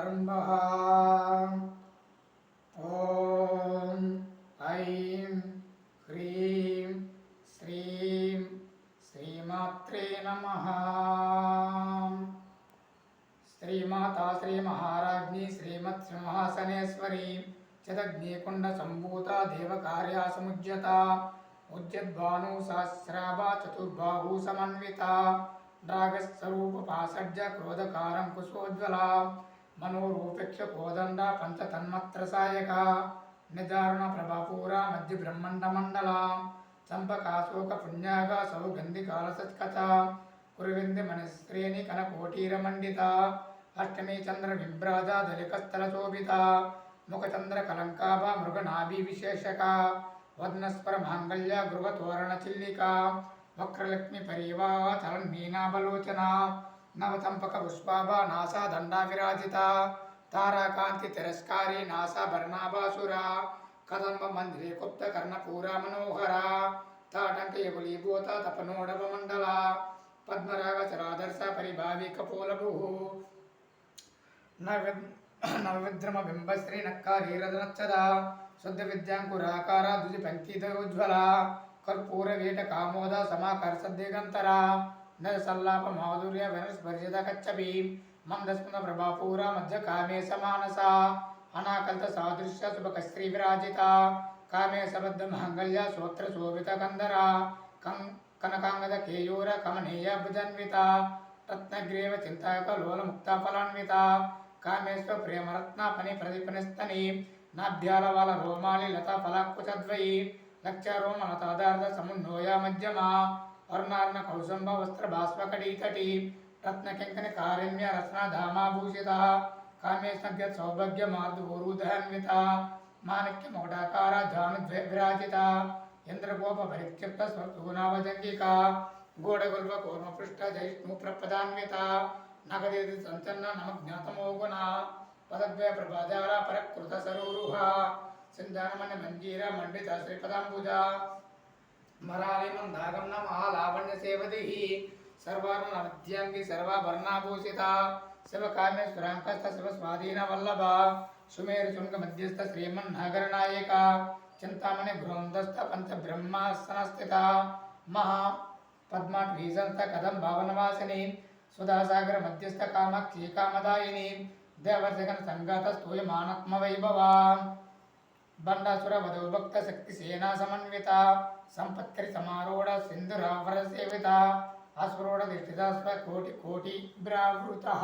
समारंभः। ओम ऐं ह्रीं श्रीं श्रीमात्रे नमः। श्रीमाता श्री महाराज्ञी श्रीमत्सिंहासनेश्वरी चिदग्निकुंड संभूता देवकार्या समुज्यता उज्जद्भानु सहस्राभा चतुर्बाहु समन्विता रागस्वरूप पासज्ज क्रोधकारं कुशोज्वला मनोरूपेक्ष कोदंड पंचतन्मत्र सायका निदारुण प्रभापूरा मध्य ब्रह्मांड मंडला चंपकाशोक पुण्याग सौगंधिकालसत्कचा कुरुविंद मणिश्रेणी कनकोटीरमंडिता अष्टमी चंद्र विभ्राजा दलिकस्थल शोभिता मुखचंद्र कलंकाभा मृगनाभि विशेषका वदनस्वर मांगल्य गृहतोरण चिल्लिका वक्रलक्ष्मी परिवाह चलन मीनाबलोचना नवचंपक पुष्पाभा नासा दंडा विराजिता ताराकांति तिरस्कारी नासा भरनाभासुरा कदम्ब मंदिरे गुप्त कर्णपूरा मनोहरा ताटंक यकुलीभूता तपनोडव मंडला पद्मराग चरादर्श परिभावी कपोलभुः नवविद्रम बिंबश्री नक्कारी रदनच्छदा शुद्ध विद्यांकुराकारा दुजि पंक्तिधरोज्ज्वला कर्पूर वेट कामोद समाकर सद्दिगंतरा नर सल्लाप माधुर्य वनस्पर्शित कच्छपि मंदस्मन प्रभापूरा मध्य कामे समानसा अनाकल्त सादृश्य सुभकश्री विराजिता कामे सबद्ध मांगल्य श्रोत्र शोभित कंदरा कनकांगद केयूर कमनीय भुजन्विता रत्नग्रीव चिंताक लोल मुक्ता फलान्विता कामेश्वर प्रेमरत्ना फनि प्रतिपनिस्तनी नाभ्यालवाल रोमाली लता फलाकुचद्वयी लक्षरोम लतादार्ध समुन्नोया मध्यमा वर्णार्न कौसंभ वस्त्र भास्वकटीतटी रत्नकिंकन कारिण्य रत्ना धामाभूषिता कामेशज्ञ सौभग्य मार्दूरुदहन्विता माणिक्य मोटाकारा जानुद्वय विराजिता इंद्रगोप परिक्षिप्त स्वतूनावजंगिका गोडगुल्भ कूर्म पृष्ठ जैष्णु प्रपदान्विता नगदेति संचन्न नमज्ञातमो गुणा पदद्वय प्रभाजारा परकृत सरोरुहा सिंधानमन मंजीर मंडित श्रीपदांबुजा मराली मंदागम महालावण्य सेवदिहि सर्वारुण मध्यांगी सर्वाभरणाभूषिता शिवकामेश्वरांकस्थ शिव स्वाधीन वल्लभा सुमेर चुंग मध्यस्थ श्रीमन्नागर नायिका चिंतामणि गृहंदस्थ पंच ब्रह्मासनस्थिता महा पद्माट्वीसंस्थ कदम भावनवासिनी सुधासागर मध्यस्थ कामाक्षी कामदायिनी देवर्षगण संगात स्तूयमानत्म वैभवा बंडासुर वधु भक्त शक्ति सेना समन्विता संपत्ति समारूढ़ सिंधुरावर सेविता अस्वरूढ़ दिष्टिता स्व कोटि कोटि ब्रावृतः।